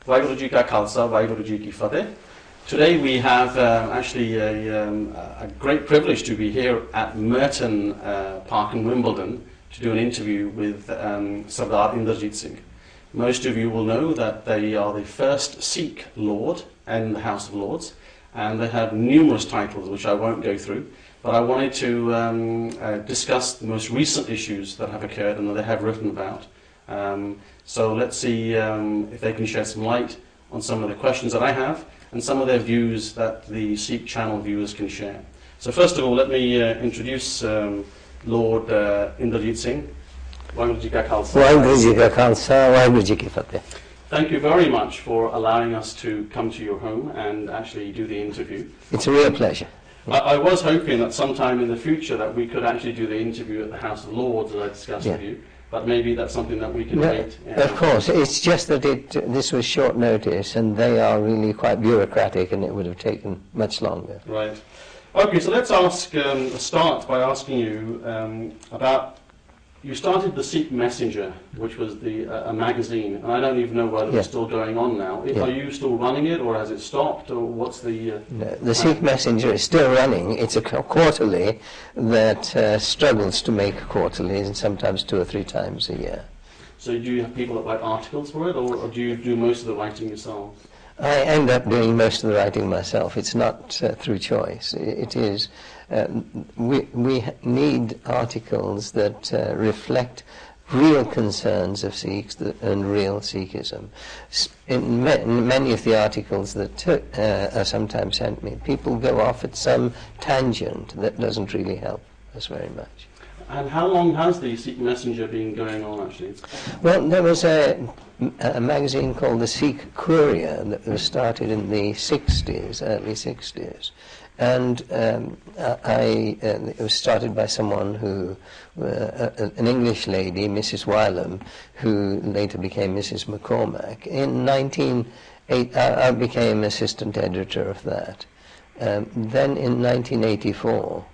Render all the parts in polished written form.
Vaheguru Ji Ka Khalsa, Vaheguru Ji Ki Fateh. Today we have actually a great privilege to be here at Merton Park in Wimbledon to do an interview with Sardar Inderjit Singh. Most of you will know that they are the first Sikh Lord in the House of Lords, and they have numerous titles which I won't go through, but I wanted to discuss the most recent issues that have occurred and that they have written about. So let's see if they can shed some light on some of the questions that I have and some of their views that the Sikh channel viewers can share. So first of all, let me introduce Lord Inderjit Singh. Vaheguru Ji Ka Khalsa. Vaheguru Ji Ka Khalsa, Vaheguru Ji Ki Fateh. Thank you very much for allowing us to come to your home and actually do the interview. It's a real pleasure. I was hoping that sometime in the future that we could actually do the interview at the House of Lords, as I discussed with you. But maybe that's something that we can wait. Yeah. Of course, it's just that this was short notice, and they are really quite bureaucratic, and it would have taken much longer. Right. Okay, so let's start by asking you about. You started the Sikh Messenger, which was a magazine, and I don't even know whether it's still going on now. Are you still running it, or has it stopped, or what's the... No, the Sikh Messenger is still running. It's a quarterly that struggles to make quarterlies, and sometimes 2 or 3 times a year. So do you have people that write articles for it, or do you do most of the writing yourselves? I end up doing most of the writing myself. It's not through choice. It is... we need articles that reflect real concerns of Sikhs and real Sikhism. In many of the articles that are sometimes sent me, people go off at some tangent that doesn't really help us very much. And how long has the Sikh Messenger been going on, actually? Well, there was a magazine called the Sikh Courier that was started in the 60s, early 60s. And it was started by someone who, an English lady, Mrs. Wylam, who later became Mrs. McCormack. In 1908, I became assistant editor of that. Then in 1984,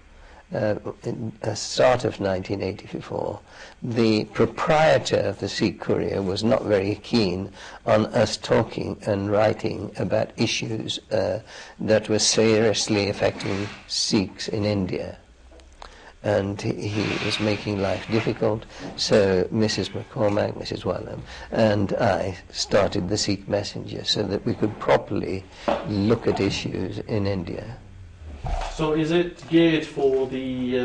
start of 1984, the proprietor of the Sikh Courier was not very keen on us talking and writing about issues that were seriously affecting Sikhs in India. And he was making life difficult, so Mrs. McCormack, Mrs. Wylam, and I started the Sikh Messenger so that we could properly look at issues in India. So is it geared for the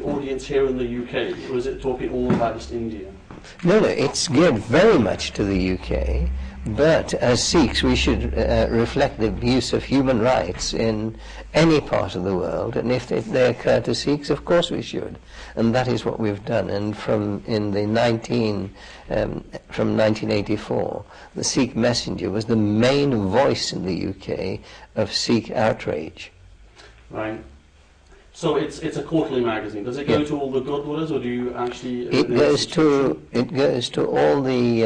audience here in the UK, or is it talking all about just India? No, it's geared very much to the UK, but as Sikhs we should reflect the abuse of human rights in any part of the world, and if they occur to Sikhs, of course we should. And that is what we've done. And from 1984, the Sikh Messenger was the main voice in the UK of Sikh outrage. Right. So it's a quarterly magazine. Does it go to all the Gurdwaras, or do you actually... It goes to all the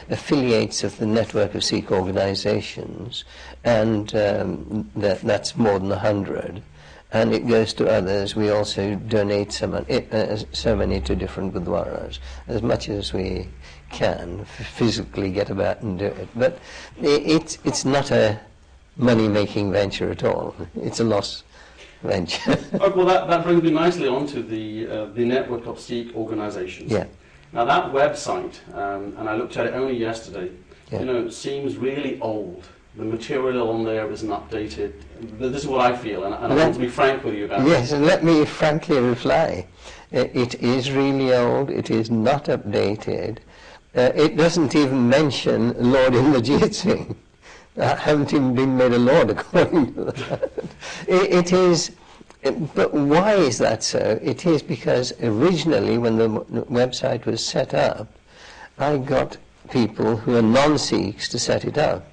affiliates of the network of Sikh organizations, and that's more than 100. And it goes to others. We also donate so many to different Gurdwaras, as much as we can physically get about and do it. But it's not a money-making venture at all. It's a loss venture. Well, that brings me nicely onto the network of Sikh organizations. Yeah. Now that website, and I looked at it only yesterday, seems really old. The material on there isn't updated. This is what I feel, and I want to be frank with you about it. Yes, and let me frankly reply. It is really old. It is not updated. It doesn't even mention Lord Inderjit Singh. I haven't even been made a lord according to that. It is, but why is that so? It is because originally when the website was set up, I got people who are non-Sikhs to set it up.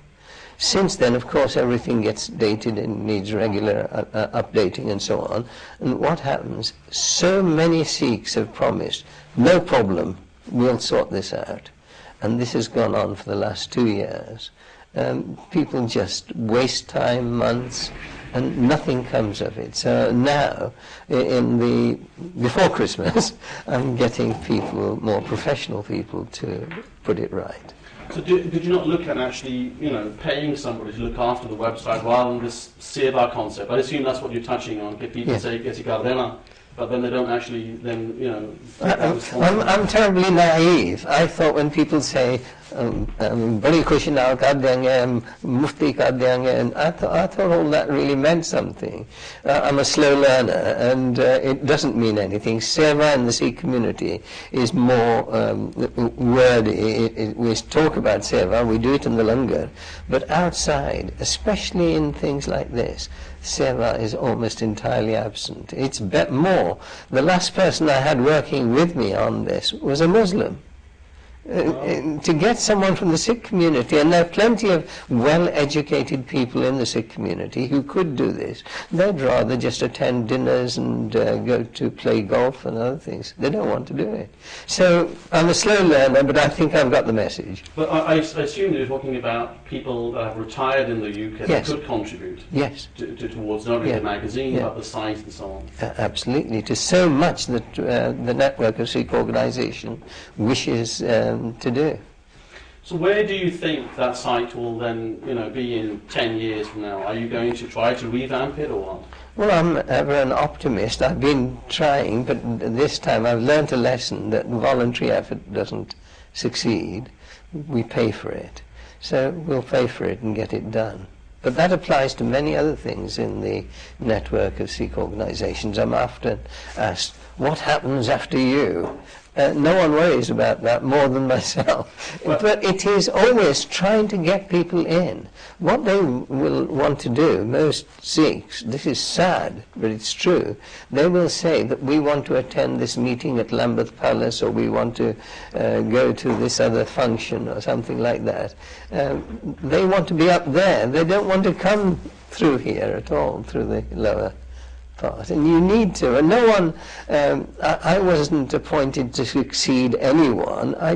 Since then, of course, everything gets dated and needs regular updating and so on. And what happens? So many Sikhs have promised, no problem, we'll sort this out. And this has gone on for the last 2 years. People just waste time, months, and nothing comes of it. So now, before Christmas, I'm getting people, more professional people, to put it right. So did you not look at actually, paying somebody to look after the website rather than this seva concept? I assume that's what you're touching on. Get people to say, "Get Gardena," but then they don't actually then, I'm terribly naive. I thought when people say, "Badi khushi naal kar denge, mufti kar denge," and I thought all that really meant something. I'm a slow learner, and it doesn't mean anything. Seva in the Sikh community is more wordy. We talk about seva, we do it in the langar, but outside, especially in things like this, seva is almost entirely absent. It's more. The last person I had working with me on this was a Muslim. To get someone from the Sikh community, and there are plenty of well-educated people in the Sikh community who could do this, they'd rather just attend dinners and go to play golf and other things. They don't want to do it. So I'm a slow learner, but I think I've got the message. But I assume you're talking about people that have retired in the UK that could contribute towards not only the magazine, but the site and so on. Absolutely. To so much that the network of Sikh organisation wishes to do. So where do you think that site will then, be in 10 years from now? Are you going to try to revamp it or what? Well, I'm ever an optimist. I've been trying, but this time I've learnt a lesson that voluntary effort doesn't succeed. We pay for it. So we'll pay for it and get it done. But that applies to many other things in the network of Sikh organisations. I'm often asked, what happens after you? No one worries about that more than myself. But it is always trying to get people in. What they will want to do, most Sikhs, this is sad, but it's true, they will say that we want to attend this meeting at Lambeth Palace, or we want to go to this other function or something like that. They want to be up there. They don't want to come through here at all, through the lower part, and you need to. And no one, I wasn't appointed to succeed anyone. I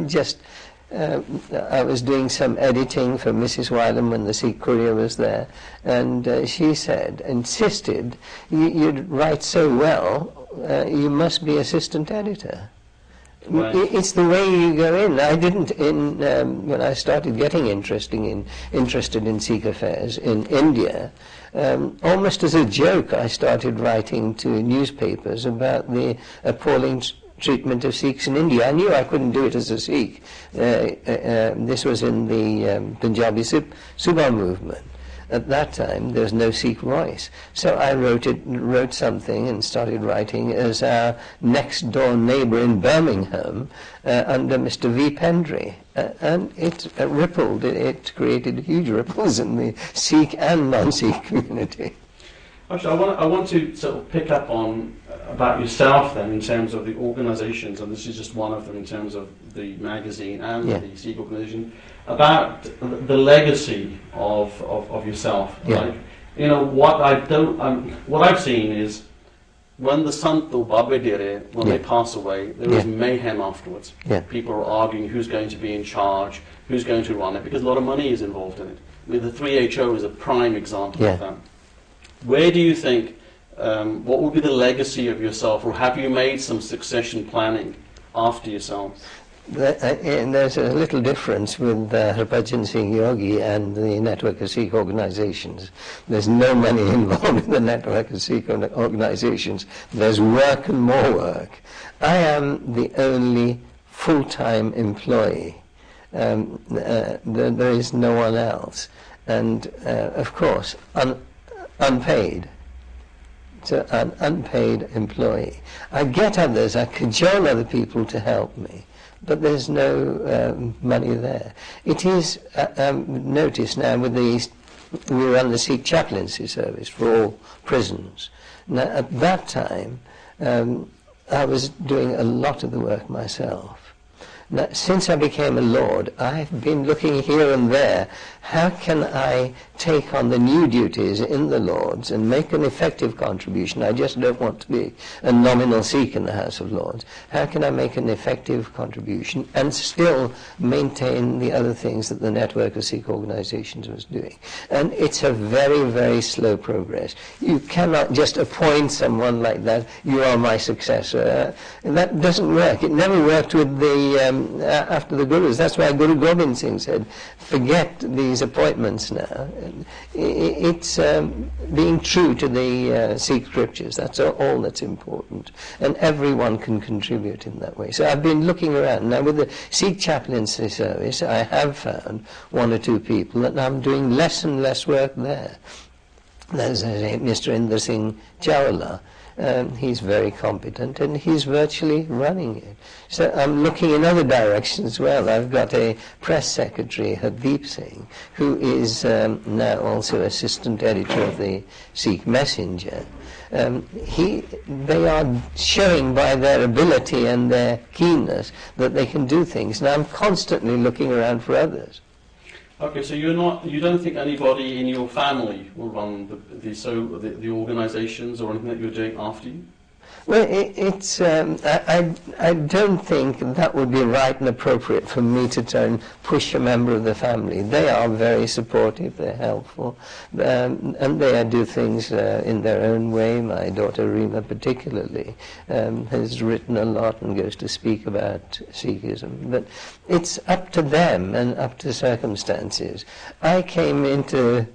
was doing some editing for Mrs. Wylam when the Sikh Courier was there, and she insisted, you'd write so well, you must be assistant editor. Right. It's the way you go in. I didn't, when I started getting interested in Sikh affairs in India, almost as a joke, I started writing to newspapers about the appalling treatment of Sikhs in India. I knew I couldn't do it as a Sikh. This was in the Punjabi Subha movement. At that time, there was no Sikh voice. So I wrote something and started writing as our next-door neighbour in Birmingham under Mr. V. Pendry. And it rippled. It created huge ripples in the Sikh and non-Sikh community. Actually, I want to sort of pick up on about yourself then in terms of the organisations, and this is just one of them in terms of the magazine and the Sikh organisation, about the legacy of yourself. Like, what I've seen is when the Sant or Babe Dere, when they pass away, there is mayhem afterwards. People are arguing who's going to be in charge, who's going to run it, because a lot of money is involved in it. I mean, the 3HO is a prime example of that. Where do you think, what will be the legacy of yourself, or have you made some succession planning after yourself? There's a little difference with Harbhajan Singh Yogi and the network of Sikh organisations. There's no money involved in the network of Sikh organisations. There's work and more work. I am the only full-time employee. There is no one else. And, of course, unpaid. So an unpaid employee. I get others, I cajole other people to help me, but there's no money there. It is, notice now with we run the Sikh chaplaincy service for all prisons. Now at that time, I was doing a lot of the work myself. Now, since I became a Lord, I've been looking here and there. How can I take on the new duties in the Lords and make an effective contribution? I just don't want to be a nominal Sikh in the House of Lords. How can I make an effective contribution and still maintain the other things that the network of Sikh organizations was doing? And it's a very, very slow progress. You cannot just appoint someone like that, you are my successor. That doesn't work. It never worked with the after the Gurus. That's why Guru Gobind Singh said, forget these appointments now. It's being true to the Sikh scriptures. That's all that's important. And everyone can contribute in that way. So I've been looking around. Now with the Sikh chaplaincy service, I have found one or two people, and I'm doing less and less work there. There's Mr. Inderjit Singh Chawla. He's very competent, and he's virtually running it. So I'm looking in other directions as well. I've got a press secretary, Hardeep Singh, who is now also assistant editor of the Sikh Messenger. They are showing by their ability and their keenness that they can do things. Now I'm constantly looking around for others. Okay, so you don't think anybody in your family will run the organisations or anything that you're doing after you? Well, I don't think that would be right and appropriate for me to try and push a member of the family. They are very supportive, they're helpful, and they do things in their own way. My daughter Reema particularly has written a lot and goes to speak about Sikhism. But it's up to them and up to circumstances. I came into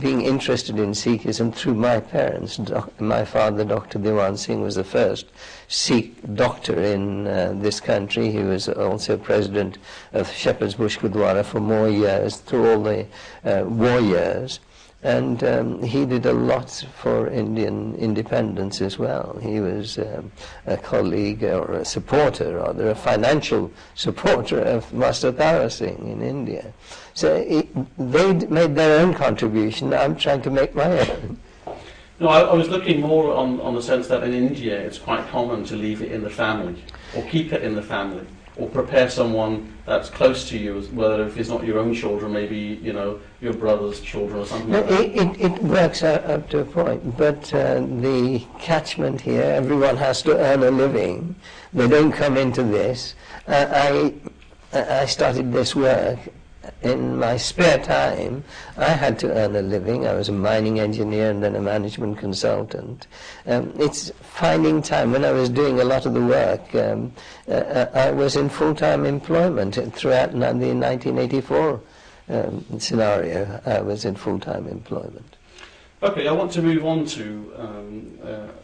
being interested in Sikhism through my parents. My father, Dr. Diwan Singh, was the first Sikh doctor in this country. He was also president of Shepherd's Bush Gurdwara for more years, through all the war years. And he did a lot for Indian independence as well. He was a colleague, or a supporter, rather, a financial supporter of Master Tara Singh in India. So they made their own contribution. I'm trying to make my own. No, I was looking more on the sense that in India it's quite common to leave it in the family, or keep it in the family, or prepare someone that's close to you, whether if it's not your own children, maybe your brother's children or something like that. It works up to a point, but the catchment here, everyone has to earn a living. They don't come into this. I started this work in my spare time. I had to earn a living. I was a mining engineer and then a management consultant. It's finding time. When I was doing a lot of the work, I was in full-time employment throughout the 1984 scenario. I was in full-time employment. Okay, I want to move on to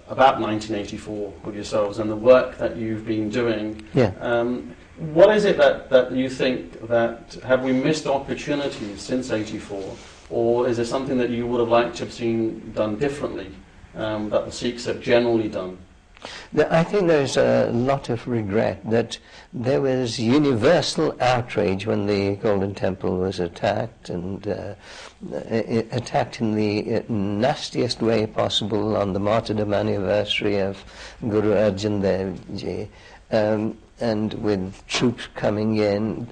about 1984 with yourselves and the work that you've been doing. Yeah. What is it that you think that, have we missed opportunities since 84, or is there something that you would have liked to have seen done differently, that the Sikhs have generally done? I think there's a lot of regret that there was universal outrage when the Golden Temple was attacked, and attacked in the nastiest way possible on the martyrdom anniversary of Guru Arjan Dev Ji. And with troops coming in,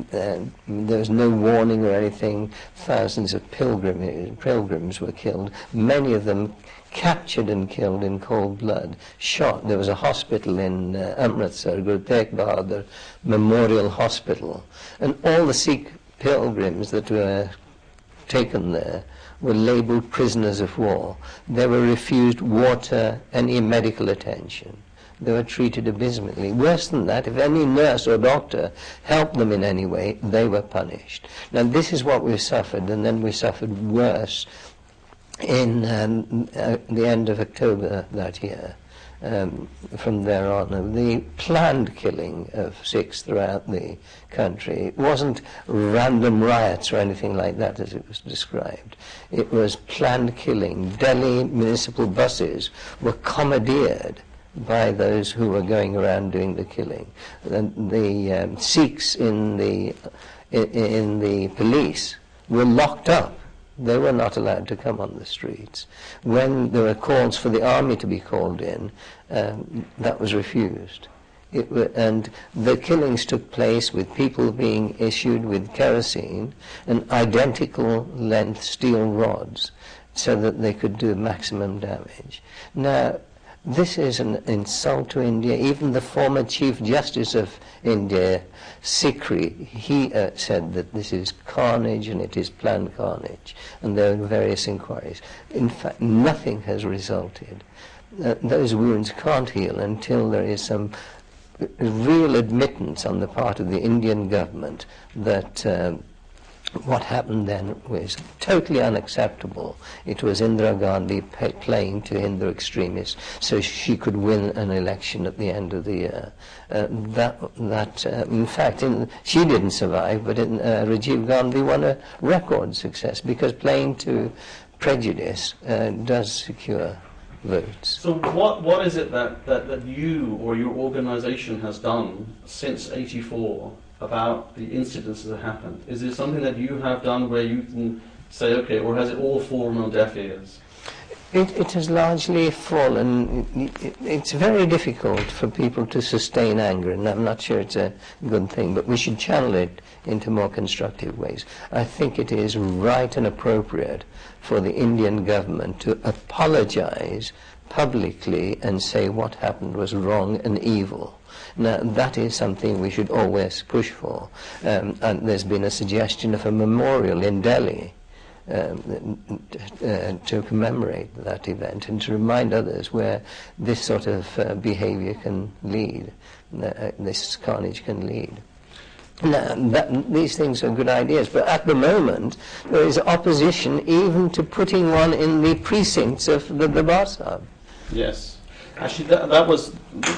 there was no warning or anything. Thousands of pilgrims were killed, many of them captured and killed in cold blood, shot. There was a hospital in Amritsar, Guru Tegh Bahadur Memorial Hospital, and all the Sikh pilgrims that were taken there were labelled prisoners of war. They were refused water, any medical attention. They were treated abysmally. Worse than that, if any nurse or doctor helped them in any way, they were punished. Now this is what we suffered, and then we suffered worse in the end of October that year. From there on, the planned killing of Sikhs throughout the country. It wasn't random riots or anything like that as it was described. It was planned killing. Delhi municipal buses were commandeered by those who were going around doing the killing. The Sikhs in the police were locked up. They were not allowed to come on the streets. When there were calls for the army to be called in, that was refused. And the killings took place with people being issued with kerosene and identical length steel rods so that they could do maximum damage. Now, this is an insult to India. Even the former Chief Justice of India, Sikri, he said that this is carnage and it is planned carnage. And there are various inquiries. In fact, nothing has resulted. Those wounds can't heal until there is some real admittance on the part of the Indian government that what happened then was totally unacceptable. It was Indira Gandhi playing to Hindu extremists so she could win an election at the end of the year. In fact, she didn't survive, but Rajiv Gandhi won a record success because playing to prejudice does secure votes. So what is it that you or your organisation has done since '84 about the incidents that happened? Is there something that you have done where you can say, okay, or has it all fallen on deaf ears? It has largely fallen. It's very difficult for people to sustain anger, and I'm not sure it's a good thing, but we should channel it into more constructive ways. I think it is right and appropriate for the Indian government to apologize publicly and say what happened was wrong and evil. Now, that is something we should always push for. And there's been a suggestion of a memorial in Delhi to commemorate that event and to remind others where this sort of behavior can lead, this carnage can lead. Now, these things are good ideas, but at the moment there is opposition even to putting one in the precincts of the Bar Sahib. Yes. Actually, that was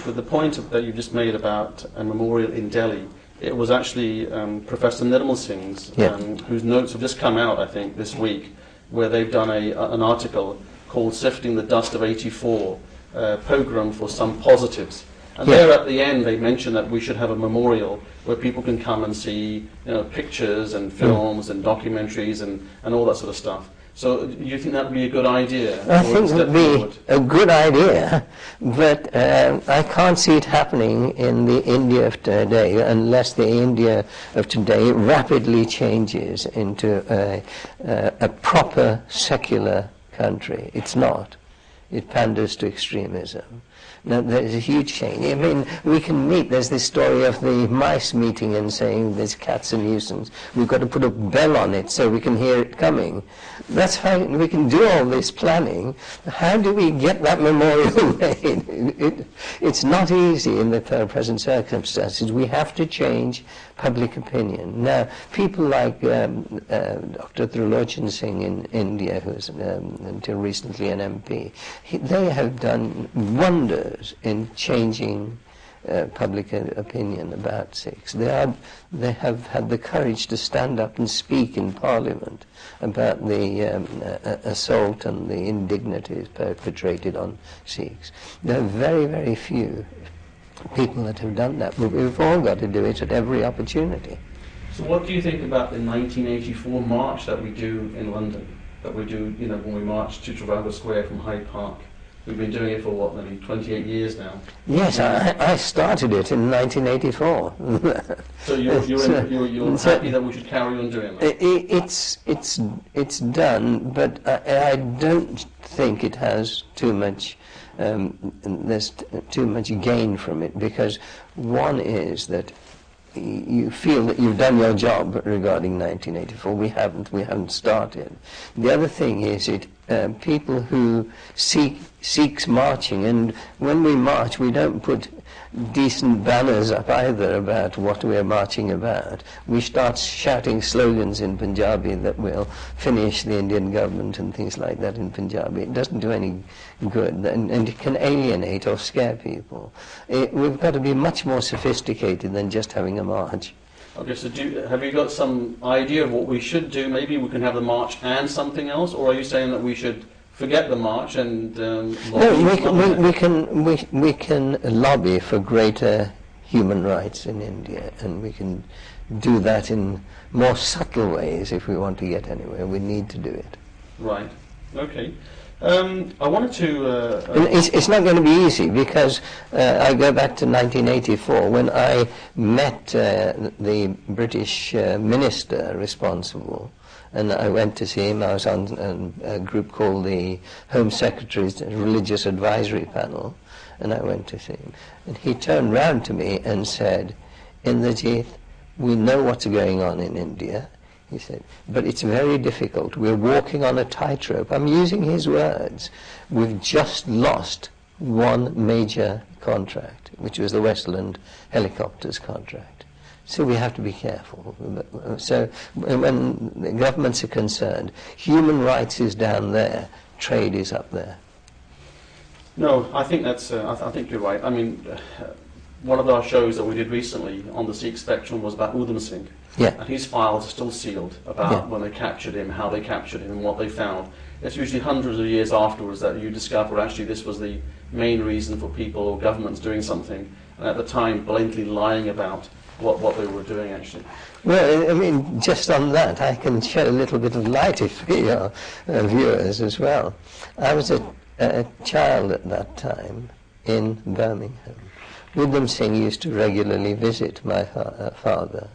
the point that you just made about a memorial in Delhi. It was actually Professor Nirmal Singh's, whose notes have just come out, I think, this week, where they've done an article called Sifting the Dust of '84, Pogrom for Some Positives. And there at the end they mention that we should have a memorial where people can come and see pictures and films and documentaries and all that sort of stuff. So you think that would be a good idea? I think it would be a good idea, but I can't see it happening in the India of today unless the India of today rapidly changes into a proper secular country. It's not. It panders to extremism. Now, there's a huge change. I mean, we can meet. There's this story of the mice meeting and saying this cat's a nuisance. We've got to put a bell on it so we can hear it coming. That's fine. We can do all this planning. How do we get that memorial made? It's not easy in the present circumstances. We have to change public opinion. Now, people like Dr. Inderjit Singh in India, who was until recently an MP, they have done wonders in changing public opinion about Sikhs. They have had the courage to stand up and speak in Parliament about the assault and the indignities perpetrated on Sikhs. There are very, very few people that have done that, but we've all got to do it at every opportunity. So what do you think about the 1984 march that we do in London? That we do, when we march to Trafalgar Square from Hyde Park? We've been doing it for, what, maybe 28 years now? Yes, I started it in 1984. So you're happy that we should carry on doing that? It's done, but I don't think it has too much, there's too much gain from it, because one is that you feel that you've done your job regarding 1984. We haven't started. The other thing is people who seeks marching, and when we march we don't put decent banners up either about what we're marching about. We start shouting slogans in Punjabi that will finish the Indian government and things like that in Punjabi. It doesn't do any good, and it can alienate or scare people. We've got to be much more sophisticated than just having a march. Okay, so have you got some idea of what we should do? Maybe we can have the march and something else, or are you saying that we should forget the march and no, we can lobby for greater human rights in India, and we can do that in more subtle ways if we want to get anywhere. We need to do it. Right. Okay. I wanted to... It's not going to be easy, because I go back to 1984 when I met the British minister responsible, and I went to see him. I was on a group called the Home Secretary's Religious Advisory Panel, and I went to see him. And he turned round to me and said, "Inderjit, we know what's going on in India," he said, "but it's very difficult. We're walking on a tightrope." I'm using his words. "We've just lost one major contract, which was the Westland helicopters contract. So we have to be careful." So when the governments are concerned, human rights is down there, trade is up there. No, I think that's. I think you're right. I mean, one of our shows that we did recently on the Sikh Spectrum was about Udham Singh. Yeah. And his files are still sealed about when they captured him, how they captured him, and what they found. It's usually hundreds of years afterwards that you discover actually this was the main reason for people or governments doing something, and at the time blatantly lying about what they were doing actually. Well, I mean, just on that, I can shed a little bit of light for your viewers as well. I was a child at that time in Birmingham. Udham Singh used to regularly visit my father,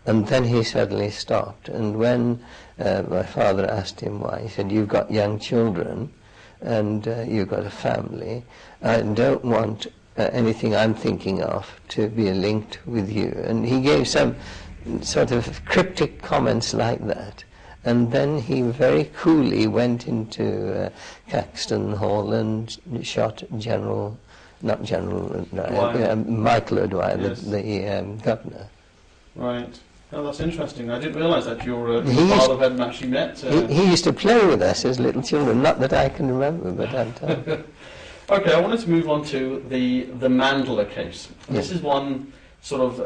and then he suddenly stopped. And when my father asked him why, he said, "You've got young children and you've got a family. I don't want anything I'm thinking of to be linked with you." And he gave some sort of cryptic comments like that. And then he very coolly went into Caxton Hall and shot Michael O'Dwyer, yes. the governor. Right. Oh, that's interesting. I didn't realise that your father hadn't actually met. He used to play with us as little children, not that I can remember, but I'm Okay, I wanted to move on to the Mandela case. Yes. This is one sort of,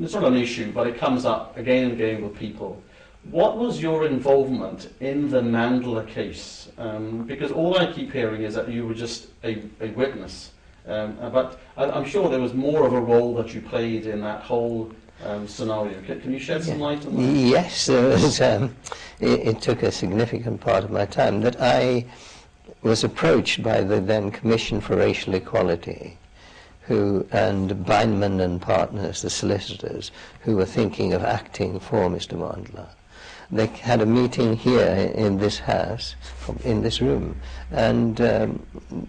it's not an issue, but it comes up again and again with people. What was your involvement in the Mandela case? Because all I keep hearing is that you were just a witness. But I'm sure there was more of a role that you played in that whole scenario. Can you shed some light on that? Yes, there was, it took a significant part of my time that I was approached by the then Commission for Racial Equality, and Bindman and Partners, the solicitors, who were thinking of acting for Mr. Mandela. They had a meeting here in this house, in this room, and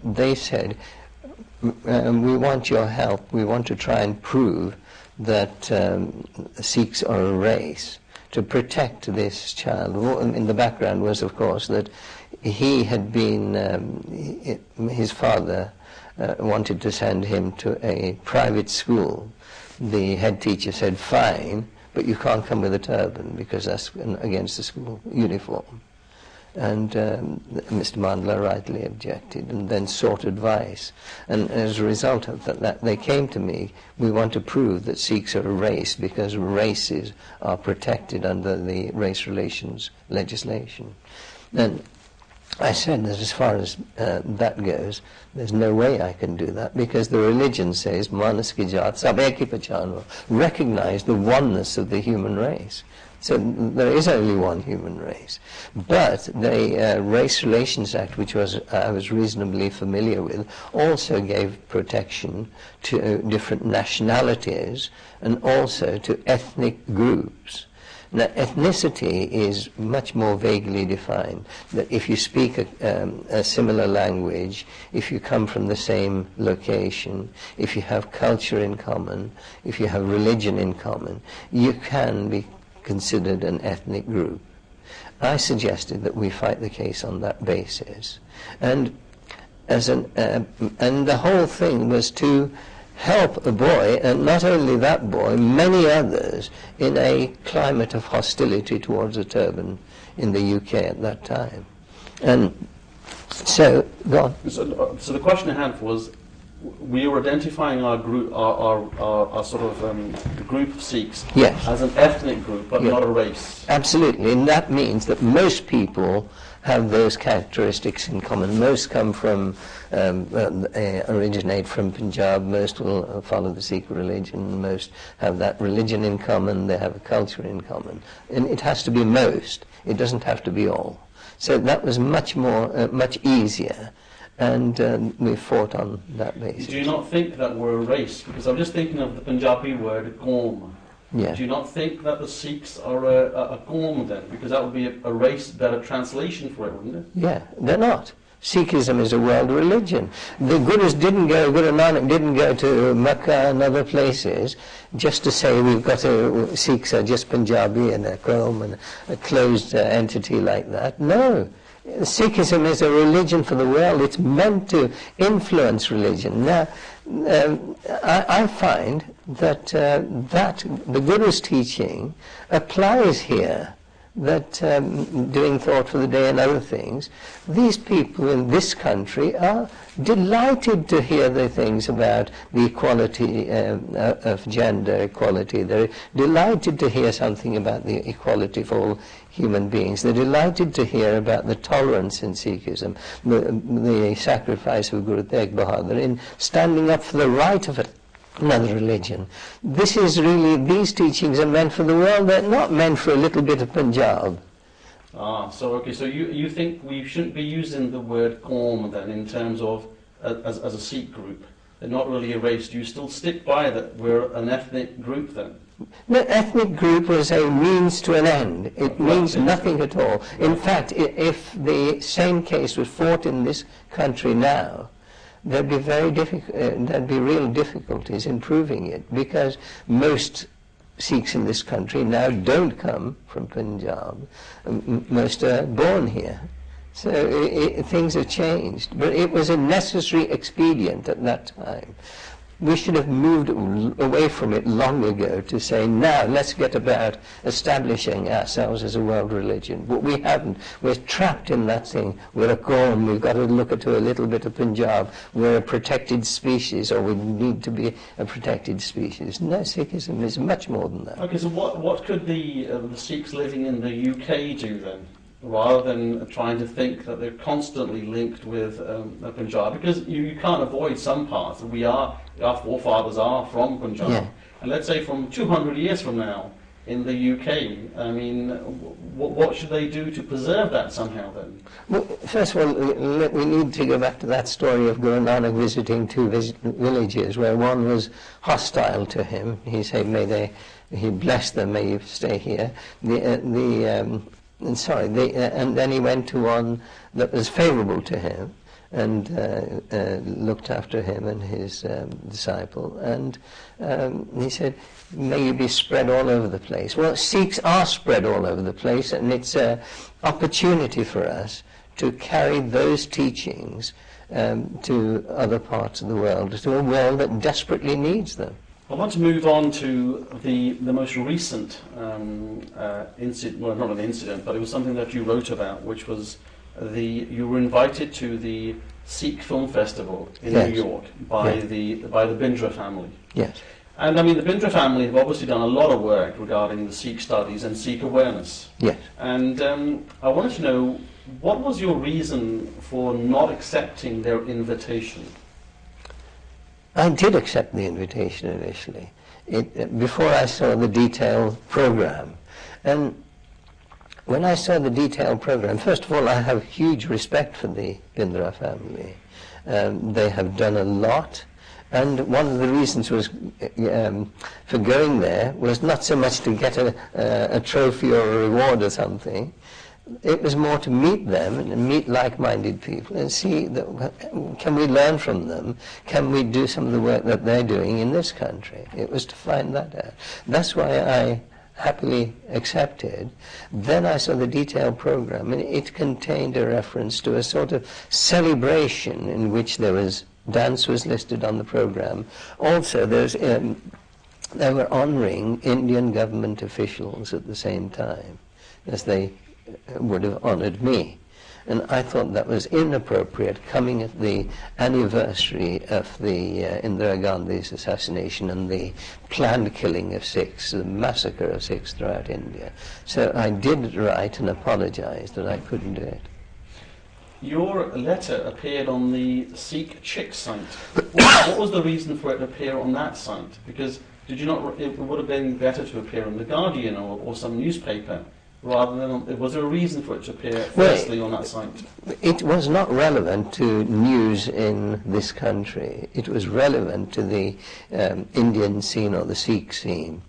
they said, "We want your help. We want to try and prove that Sikhs are a race, to protect this child." In the background was, of course, that he had been, his father wanted to send him to a private school. The head teacher said, "Fine, but you can't come with a turban because that's against the school uniform." And Mr. Mandela rightly objected and then sought advice. And as a result of that, they came to me, "We want to prove that Sikhs are a race because races are protected under the race relations legislation." And I said that as far as that goes, there's no way I can do that, because the religion says, "Manas ki jaat sab ek hi pehchan," recognize the oneness of the human race. So there is only one human race. But the Race Relations Act, which I was reasonably familiar with, also gave protection to different nationalities and also to ethnic groups. Now, ethnicity is much more vaguely defined, that if you speak a similar language, if you come from the same location, if you have culture in common, if you have religion in common, you can be considered an ethnic group. I suggested that we fight the case on that basis. And the whole thing was to help a boy, and not only that boy, many others, in a climate of hostility towards the turban in the UK at that time. And so, go on. So the question I had was, we were identifying our group, our sort of the group of Sikhs, yes, as an ethnic group, but not a race. Absolutely, and that means that most people have those characteristics in common. Most come from, originate from Punjab, most will follow the Sikh religion, most have that religion in common, they have a culture in common. And it has to be most, it doesn't have to be all. So that was much more, much easier, and we fought on that basis. Do you not think that we're a race? Because I'm just thinking of the Punjabi word "qaum." Yeah. Do you not think that the Sikhs are a qaum then? Because that would be a race, better translation for it, wouldn't it? Yeah, they're not. Sikhism is a world religion. The Gurus didn't go, Guru Nanak didn't go to Mecca and other places just to say we've got to, Sikhs are just Punjabi and a qaum and a closed entity like that. No. Sikhism is a religion for the world. It's meant to influence religion. Now, I find that the Guru's teaching applies here, that doing thought for the day and other things, these people in this country are delighted to hear the things about the equality of gender equality. They're delighted to hear something about the equality for all human beings. They're delighted to hear about the tolerance in Sikhism, the sacrifice of Guru Tegh Bahadur in standing up for the right of another religion. This is really, these teachings are meant for the world, they're not meant for a little bit of Punjab. So you think we shouldn't be using the word qaum then in terms of as a Sikh group? They're not really a race. Do you still stick by that we're an ethnic group then? The ethnic group was a means to an end. It means nothing at all. In fact, if the same case was fought in this country now, there'd be there'd be real difficulties in proving it, because most Sikhs in this country now don't come from Punjab. Most are born here. So things have changed. But it was a necessary expedient at that time. We should have moved away from it long ago to say, now let's get about establishing ourselves as a world religion. But we haven't. We're trapped in that thing. We're a qaum. We've got to look at a little bit of Punjab. We're a protected species, or we need to be a protected species. No, Sikhism is much more than that. Okay, so what could the Sikhs living in the UK do then, rather than trying to think that they're constantly linked with Punjab? Because you can't avoid some parts. Our forefathers are from Punjab. Yeah. And let's say from 200 years from now in the UK, I mean, what should they do to preserve that somehow then? Well, first of all, we need to go back to that story of Guru Nanak visiting two villages where one was hostile to him. He said, he blessed them, may you stay here. And then he went to one that was favourable to him and looked after him and his disciple. And he said, may you be spread all over the place. Well, Sikhs are spread all over the place, and it's an opportunity for us to carry those teachings to other parts of the world, to a world that desperately needs them. I want to move on to the most recent incident, well, not an incident, but it was something that you wrote about, which was you were invited to the Sikh Film Festival in New York by the Bindra family. Yes. And I mean, the Bindra family have obviously done a lot of work regarding the Sikh studies and Sikh awareness. Yes. And I wanted to know, what was your reason for not accepting their invitation? I did accept the invitation initially, before I saw the detailed program. And when I saw the detailed program, first of all, I have huge respect for the Bindra family. They have done a lot. And one of the reasons was for going there was not so much to get a trophy or a reward or something. It was more to meet them and meet like-minded people and see that, can we learn from them? Can we do some of the work that they're doing in this country? It was to find that out. That's why I happily accepted. Then I saw the detailed program, and it contained a reference to a sort of celebration in which dance was listed on the program. Also, they were honouring Indian government officials at the same time as they would have honoured me. And I thought that was inappropriate, coming at the anniversary of the Indira Gandhi's assassination and the planned killing of Sikhs, the massacre of Sikhs throughout India. So I did write and apologise that I couldn't do it. Your letter appeared on the Sikh Chick site. What was the reason for it to appear on that site? Because it would have been better to appear in The Guardian or some newspaper rather than, was there a reason for it to appear firstly on that site? It was not relevant to news in this country. It was relevant to the Indian scene or the Sikh scene.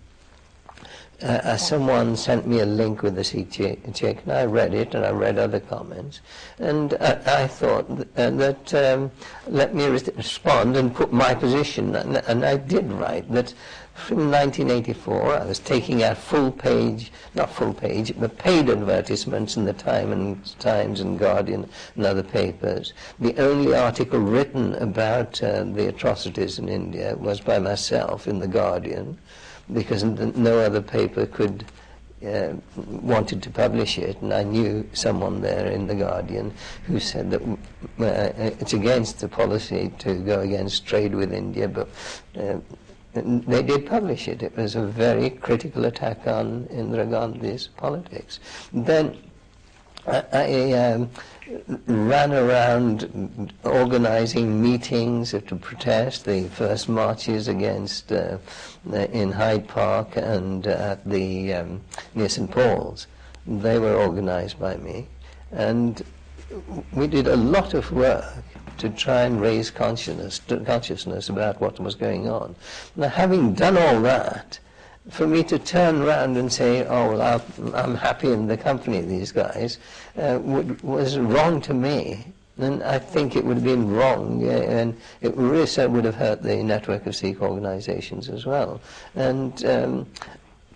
Someone sent me a link with the Sikh check, and I read it, and I read other comments, and I thought that let me respond and put my position, and I did write that from 1984 I was taking out not full page, but paid advertisements in the Times and Guardian and other papers. The only article written about the atrocities in India was by myself in the Guardian, because no other paper wanted to publish it, and I knew someone there in the Guardian who said that it's against the policy to go against trade with India, but they did publish it. It was a very critical attack on Indira Gandhi's politics. Then I ran around organising meetings to protest, the first marches against in Hyde Park and at the near St. Paul's. They were organised by me, and we did a lot of work to try and raise consciousness about what was going on. Now, having done all that, for me to turn around and say, oh, well, I'm happy in the company of these guys, was wrong to me. And I think it would have been wrong, and it really would have hurt the network of Sikh organizations as well. And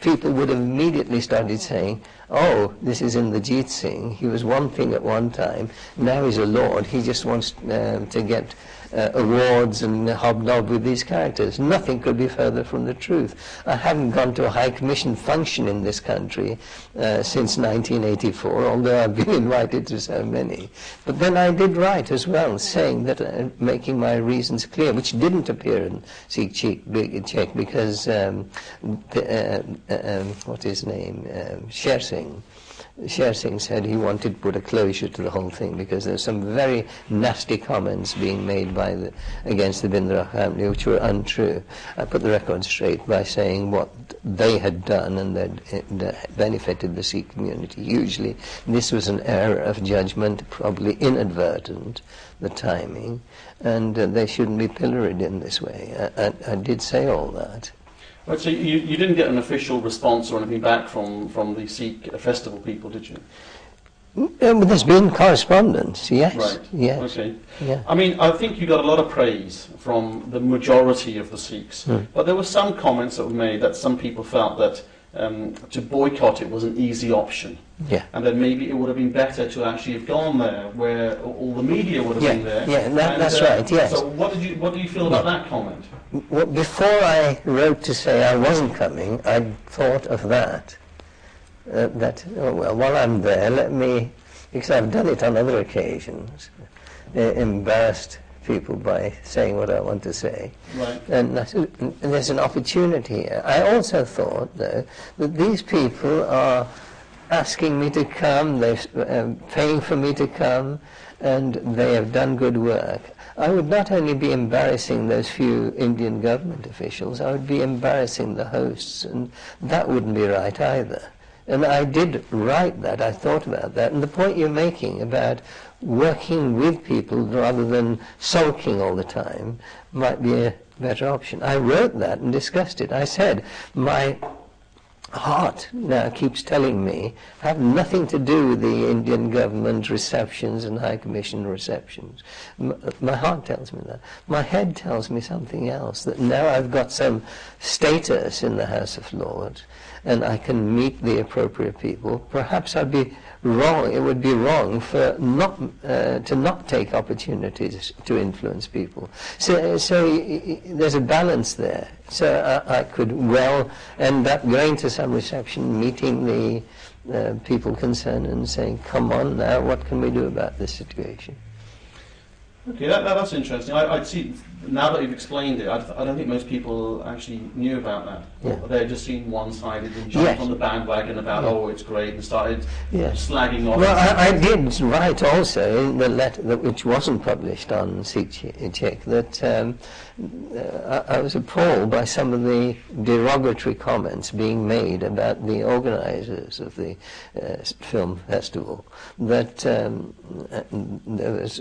people would have immediately started saying, oh, this is Inderjit Singh, he was one thing at one time, now he's a lord, he just wants to get awards and hobnob with these characters. Nothing could be further from the truth. I haven't gone to a High Commission function in this country since 1984, although I've been invited to so many. But then I did write as well, saying that, making my reasons clear, which didn't appear in Sikh Check because, what's his name, Sher Singh said he wanted to put a closure to the whole thing because there's some very nasty comments being made against the Bindra family which were untrue. I put the record straight by saying what they had done and that benefited the Sikh community hugely. This was an error of judgment, probably inadvertent, the timing, and they shouldn't be pilloried in this way. I did say all that. Right, so you didn't get an official response or anything back from the Sikh festival people, did you? There's been correspondence, yes. Right, yes. Okay. Yeah. I mean, I think you got a lot of praise from the majority of the Sikhs, but there were some comments that were made that some people felt that to boycott it was an easy option. Yeah. And then maybe it would have been better to actually have gone there, where all the media would have been there. Yeah, that's right, yes. So what do you feel about that comment? Well, before I wrote to say I wasn't coming, I thought of that. While I'm there, let me, because I've done it on other occasions, embarrassed people by saying what I want to say. Right. And there's an opportunity here. I also thought, though, that these people are asking me to come, they're paying for me to come, and they have done good work. I would not only be embarrassing those few Indian government officials, I would be embarrassing the hosts, and that wouldn't be right either. And I did write that, I thought about that, and the point you're making about working with people rather than sulking all the time might be a better option. I wrote that and discussed it. I said, my heart now keeps telling me have nothing to do with the Indian government receptions and High Commission receptions. My heart tells me that. My head tells me something else, that now I've got some status in the House of Lords and I can meet the appropriate people. Perhaps I'd be wrong, it would be wrong for to not take opportunities to influence people. So there's a balance there. So I could well end up going to some reception, meeting the people concerned and saying, come on now, what can we do about this situation? Okay, that's interesting. I'd see now that you've explained it, I don't think most people actually knew about that. Yeah. They'd just seen one-sided and jumped Yes. on the bandwagon about, Yeah. oh, it's great, and started Yes. slagging off. Well, I did write also in the letter, which wasn't published on Sikh Check, that I was appalled by some of the derogatory comments being made about the organisers of the film festival, that there was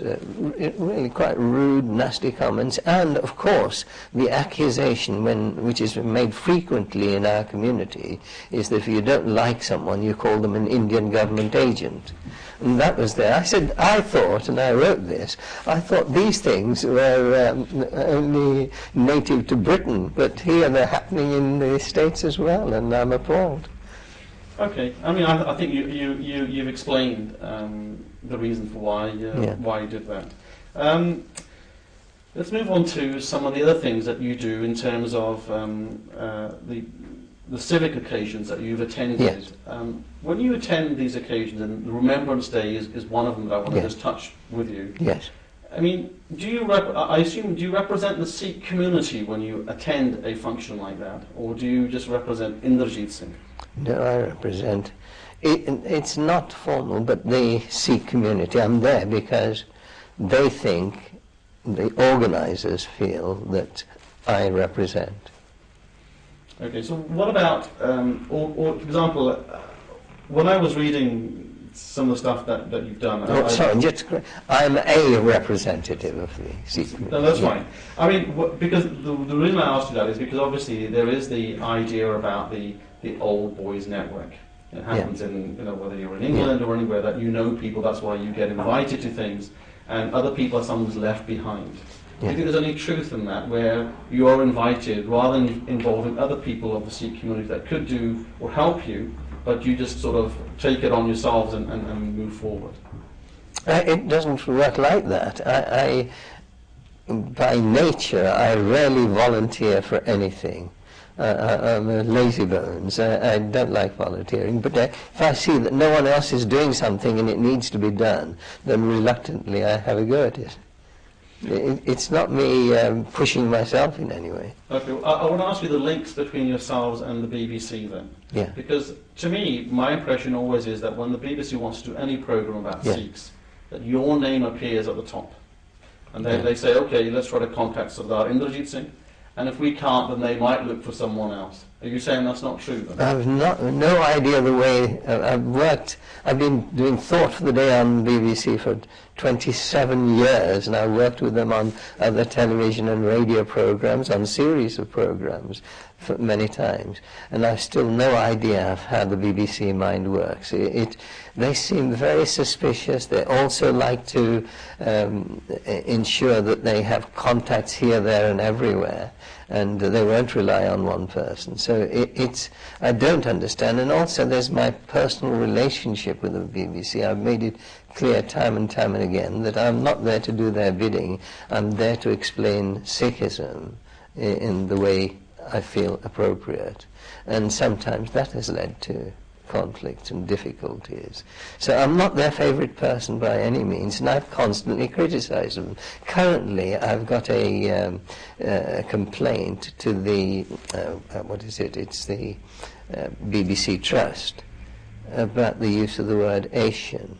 really quite rude, nasty comments, and of course the accusation, which is made frequently in our community, is that if you don't like someone, you call them an Indian government agent. And that was there. I thought, and I wrote this, I thought these things were only native to Britain, but here they're happening in the States as well, and I'm appalled. Okay, I mean, I think you've explained the reason for why you did that. Let's move on to some of the other things that you do in terms of the civic occasions that you've attended. Yes. When you attend these occasions, and the Remembrance Day is one of them that I want to Yes. just touch with you. Yes. I mean, do you represent the Sikh community when you attend a function like that, or do you just represent Inderjit Singh? No, I represent, it's not formal, but the Sikh community. I'm there because they think, the organisers feel that I represent. Okay, so what about, or for example, when I was reading some of the stuff that you've done... I'm a representative of the Sikh community. No, that's fine. I mean, because the reason I asked you that is because obviously there is the idea about the old boys network. It happens in, whether you're in England or anywhere, that you know people, that's why you get invited to things, and other people are someone's left behind. Do you think there's any truth in that, where you are invited, rather than involving other people of the Sikh community that could do or help you, but you just sort of take it on yourselves and move forward? It doesn't work like that. I by nature, I rarely volunteer for anything. I'm a lazy bones. I don't like volunteering, but if I see that no one else is doing something and it needs to be done, then reluctantly I have a go at it. It's not me pushing myself in any way. Okay, well, I want to ask you the links between yourselves and the BBC then. Yeah. Because to me, my impression always is that when the BBC wants to do any programme about Sikhs, that your name appears at the top. And they say, okay, let's try to contact Sardar Inderjit Singh, and if we can't, then they might look for someone else. Are you saying that's not true then? I've no idea the way I've been doing Thought for the Day on BBC for 27 years, and I've worked with them on other television and radio programs, on series of programs for many times, and I've still no idea of how the BBC mind works. They seem very suspicious. They also like to ensure that they have contacts here, there and everywhere, and they won't rely on one person. So I don't understand. And also there's my personal relationship with the BBC. I've made it clear time and time and again that I'm not there to do their bidding. I'm there to explain Sikhism in the way I feel appropriate. And sometimes that has led to conflicts and difficulties. So I'm not their favourite person by any means, and I've constantly criticised them. Currently, I've got a complaint to the, it's the BBC Trust about the use of the word Asian.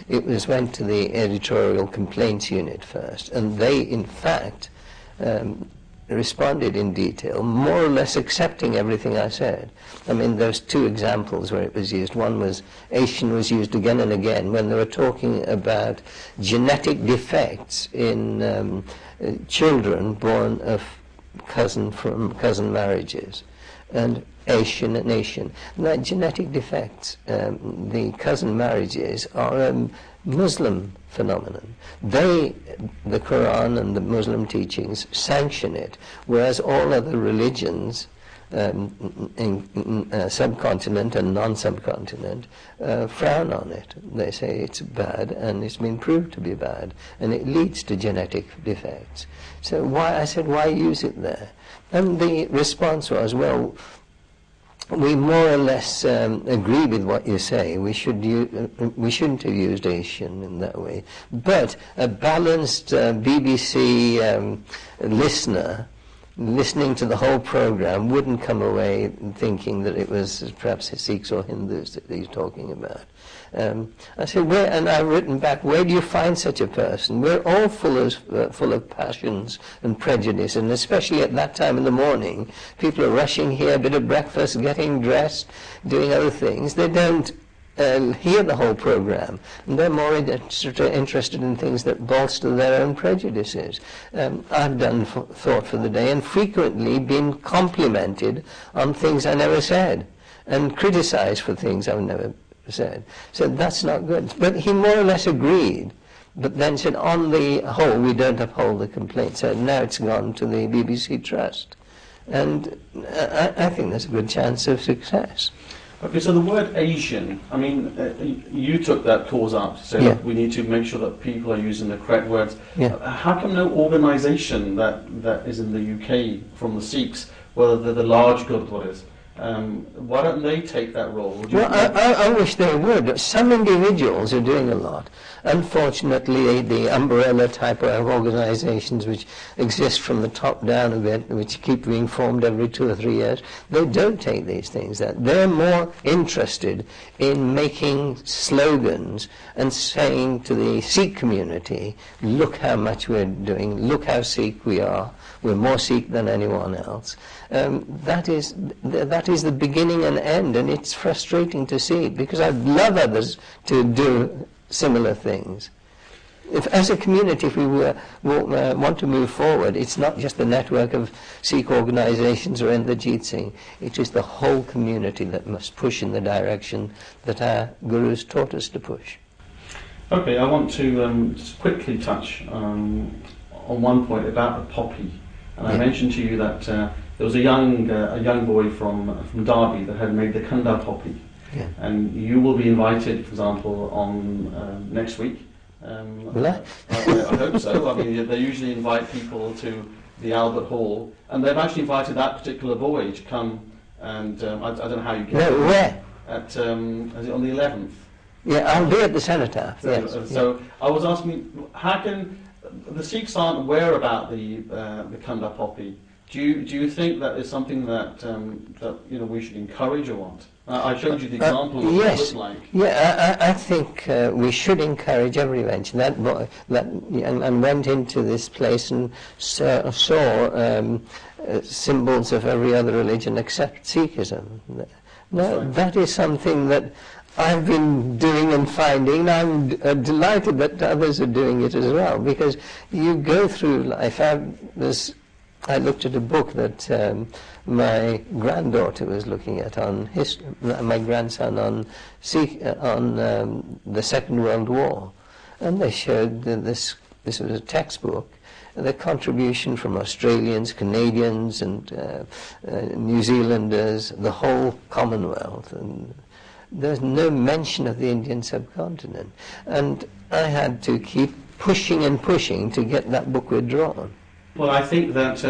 It went to the editorial complaints unit first, and they, in fact, responded in detail, more or less accepting everything I said. I mean, there's two examples where it was used. One was, Asian was used again and again when they were talking about genetic defects in children born of cousin marriages, and Asian and Asian. Now, genetic defects, the cousin marriages are a Muslim phenomenon. The Quran and the Muslim teachings sanction it, whereas all other religions in subcontinent and non-subcontinent frown on it. They say it's bad, and it's been proved to be bad, and it leads to genetic defects. So I said, why use it there? And the response was, well, we more or less agree with what you say. We shouldn't have used Asian in that way. But a balanced BBC listener listening to the whole program wouldn't come away thinking that it was perhaps Sikhs or Hindus that he's talking about. I said, and I've written back, where do you find such a person? We're all full of passions and prejudice, and especially at that time in the morning, people are rushing here, a bit of breakfast, getting dressed, doing other things. They don't hear the whole program, and they're more interested in things that bolster their own prejudices. I've done Thought for the Day and frequently been complimented on things I never said and criticized for things I've never said. So that's not good. But he more or less agreed, but then said, on the whole, we don't uphold the complaint. So now it's gone to the BBC Trust. And I think there's a good chance of success. Okay, so the word Asian, I mean, you took that cause up to say that we need to make sure that people are using the correct words. Yeah. How come no organisation that is in the UK from the Sikhs, whether they're the large Gurdwaras, why don't they take that role? Well, I wish they would. Some individuals are doing a lot. Unfortunately, the umbrella type of organizations which exist from the top down a bit, which keep being formed every 2 or 3 years, they don't take these things. They're more interested in making slogans and saying to the Sikh community, look how much we're doing, look how Sikh we are, we're more Sikh than anyone else. That is the beginning and end, and it's frustrating to see, because I'd love others to do similar things. If, as a community, if we want to move forward, it's not just the network of Sikh organizations or Inderjit Singh, it is the whole community that must push in the direction that our gurus taught us to push. Okay, I want to just quickly touch on one point about the poppy. And I mentioned to you that there was a young boy from Derby that had made the Kanda poppy. Yeah. And you will be invited, for example, on next week. Will I? I hope so. I mean, they usually invite people to the Albert Hall, and they've actually invited that particular boy to come. And I don't know how you get. No, where? At is it on the 11th? Yeah, I'll be at the Cenotaph. Yes. So I was asking, how can the Sikhs aren't aware about the Kanda poppy? Do you think that is something that we should encourage or what? I showed you the example of what it looked like. Yeah, I think we should encourage every mention. That boy and went into this place and saw symbols of every other religion except Sikhism. No, right. That is something that I've been doing and finding. I'm delighted that others are doing it as well, because you go through life. I looked at a book that my granddaughter was looking at on history, my grandson on the Second World War, and they showed that this was a textbook, the contribution from Australians, Canadians, and New Zealanders, the whole Commonwealth, and there's no mention of the Indian subcontinent, and I had to keep pushing and pushing to get that book withdrawn. Well, I think that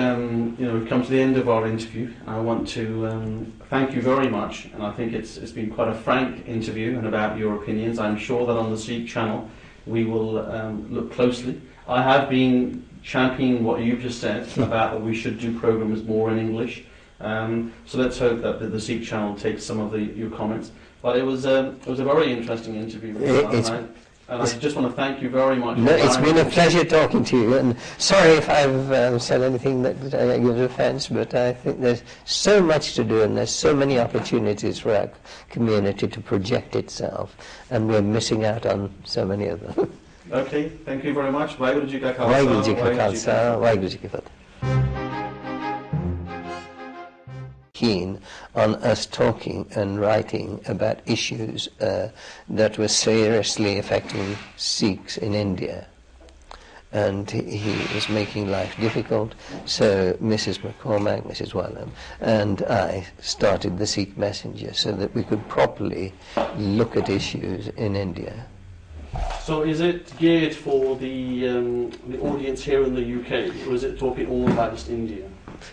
we've come to the end of our interview. I want to thank you very much, and I think it's been quite a frank interview and about your opinions. I'm sure that on the Sikh channel we will look closely. I have been championing what you've just said about that we should do programs more in English. So let's hope that the Sikh channel takes some of your comments. But it was a very interesting interview. And I just want to thank you very much. No, it's been a pleasure talking to you, and sorry if I've said anything that gives offence, but I think there's so much to do and there's so many opportunities for our community to project itself, and we're missing out on so many of them. Okay, thank you very much. Waheguru Ji Ka Khalsa, Waheguru Ji Ka Khalsa, Waheguru Ji Ki Fateh. Keen on us talking and writing about issues that were seriously affecting Sikhs in India, and he was making life difficult. So Mrs. McCormack, Mrs. Wallam, and I started the Sikh Messenger so that we could properly look at issues in India. So is it geared for the audience here in the UK, or is it talking all about just India?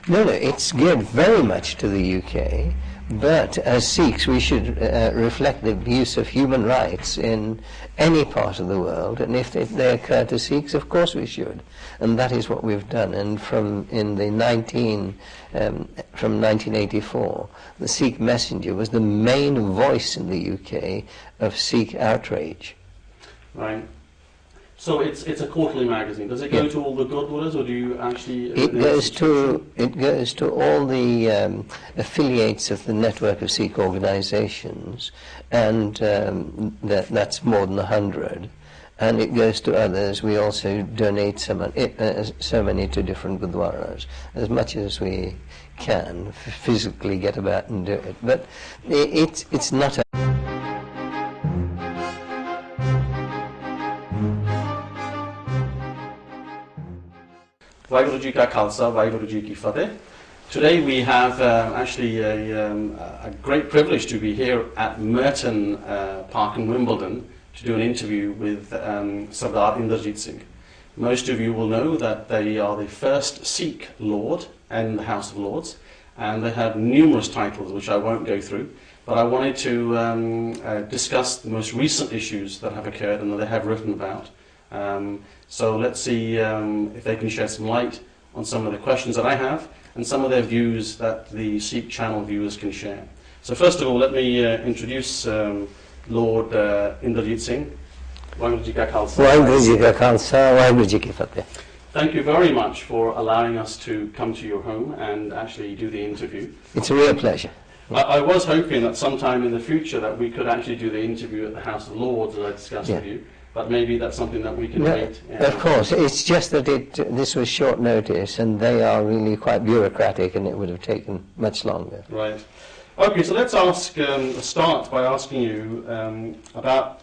No, it's geared very much to the UK. But as Sikhs, we should reflect the abuse of human rights in any part of the world, and if they occur to Sikhs, of course we should. And that is what we've done. And from 1984, the Sikh Messenger was the main voice in the UK of Sikh outrage. Right. So it's a quarterly magazine. Does it go to all the Gurdwaras, or do you actually? It goes to all the affiliates of the network of Sikh organisations, and that's more than 100. And it goes to others. We also donate so many to different Gurdwaras, as much as we can physically get about and do it. But it's not a Vaheguru Ji Ka Khalsa, Vaheguru Ji Ki Fateh. Today we have actually a great privilege to be here at Merton Park in Wimbledon to do an interview with Sardar Inderjit Singh. Most of you will know that they are the first Sikh Lord in the House of Lords, and they have numerous titles which I won't go through, but I wanted to discuss the most recent issues that have occurred and that they have written about. So let's see if they can shed some light on some of the questions that I have and some of their views that the Sikh channel viewers can share. So first of all, let me introduce Lord Inderjit Singh. Vaheguru Ji Ka Khalsa. Vaheguru Ji Ka Khalsa, Vaheguru Ji Ki Fateh. Thank you very much for allowing us to come to your home and actually do the interview. It's a real pleasure. I was hoping that sometime in the future that we could actually do the interview at the House of Lords, as I discussed with you. But maybe that's something that we can wait. Of course, it's just that this was short notice, and they are really quite bureaucratic, and it would have taken much longer. Right. Okay, so let's start by asking you about.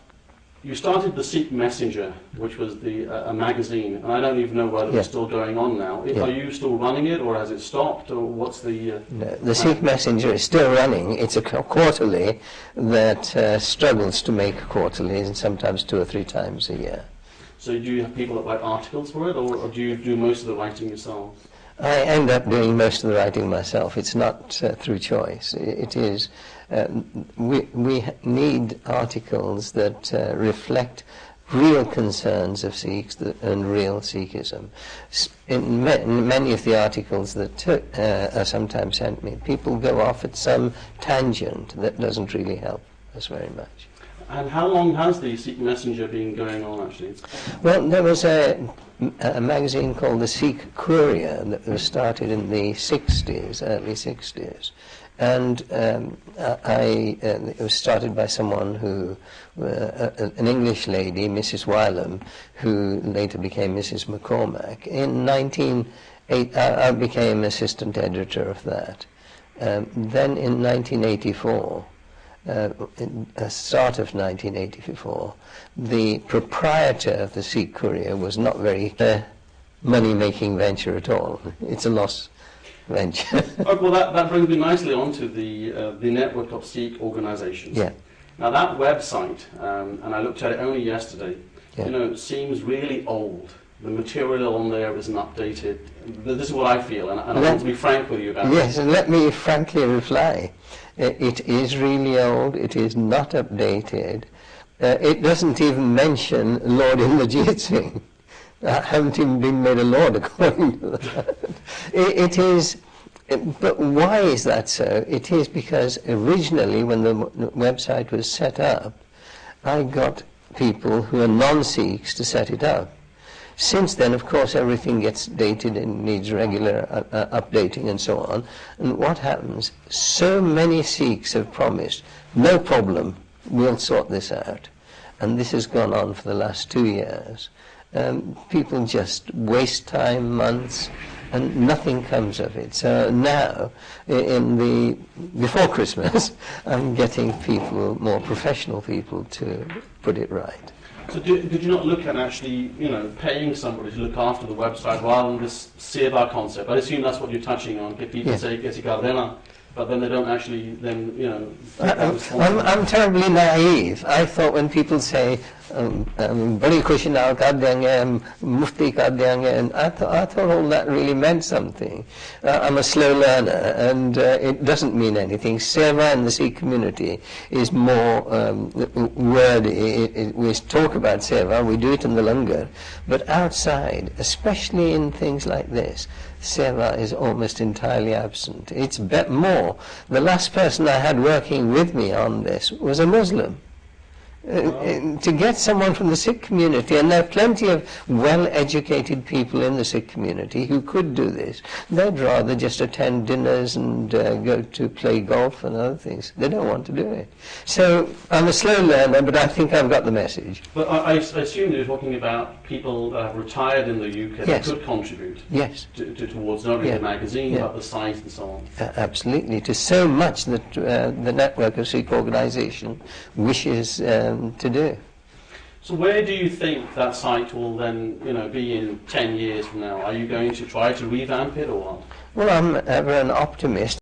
You started the Sikh Messenger, which was a magazine, and I don't even know whether it's still going on now. Are you still running it, or has it stopped, or what's the... No, the Sikh Messenger is still running. It's a quarterly that struggles to make quarterlies, and sometimes 2 or 3 times a year. So do you have people that write articles for it, or do you do most of the writing yourselves? I end up doing most of the writing myself. It's not through choice. It is... we need articles that reflect real concerns of Sikhs and real Sikhism. In many of the articles that are sometimes sent me, people go off at some tangent that doesn't really help us very much. And how long has the Sikh Messenger been going on, actually? Well, there was a magazine called the Sikh Courier that was started in the 60s, early 60s. And it was started by someone who, an English lady, Mrs. Wylam, who later became Mrs. McCormack. In 1980, I became assistant editor of that. Then in 1984, start of 1984, the proprietor of the Sikh Courier was not very money-making venture at all. It's a loss venture. Well, that brings me nicely on to the network of Sikh organisations. Yeah. Now that website, and I looked at it only yesterday, seems really old. The material on there isn't updated. This is what I feel, and I want to be frank with you about it. Yes, and let me frankly reply. It is really old. It is not updated. It doesn't even mention Lord Inderjit Singh. I haven't even been made a lord according to that. It is, but why is that so? It is because originally when the website was set up, I got people who are non-Sikhs to set it up. Since then, of course, everything gets dated and needs regular updating and so on. And what happens? So many Sikhs have promised, no problem, we'll sort this out. And this has gone on for the last 2 years. People just waste time, months, and nothing comes of it. So now, before Christmas, I'm getting people, more professional people, to put it right. So did you not look at actually, paying somebody to look after the website rather than this seva concept? I assume that's what you're touching on. Get people say, but then they don't actually then, you know, take that I'm responsibility. terribly naive. I thought when people say, badi khushi naal kar denge, mufti kar denge, and I thought all that really meant something. I'm a slow learner, and it doesn't mean anything. Seva in the Sikh community is more wordy. We talk about seva, we do it in the langar, but outside, especially in things like this, seva is almost entirely absent. It's more. The last person I had working with me on this was a Muslim. To get someone from the Sikh community, and there are plenty of well-educated people in the Sikh community who could do this, they'd rather just attend dinners and go to play golf and other things. They don't want to do it. So I'm a slow learner, but I think I've got the message. But I assume you're talking about people that have retired in the UK Yes. that could contribute Yes. towards not only Yeah. the magazine, Yeah. but the site and so on. Absolutely. It is so much that the network of Sikh organisation wishes to do. So where do you think that site will then, you know, be in 10 years from now? Are you going to try to revamp it or what? Well, I'm ever an optimist.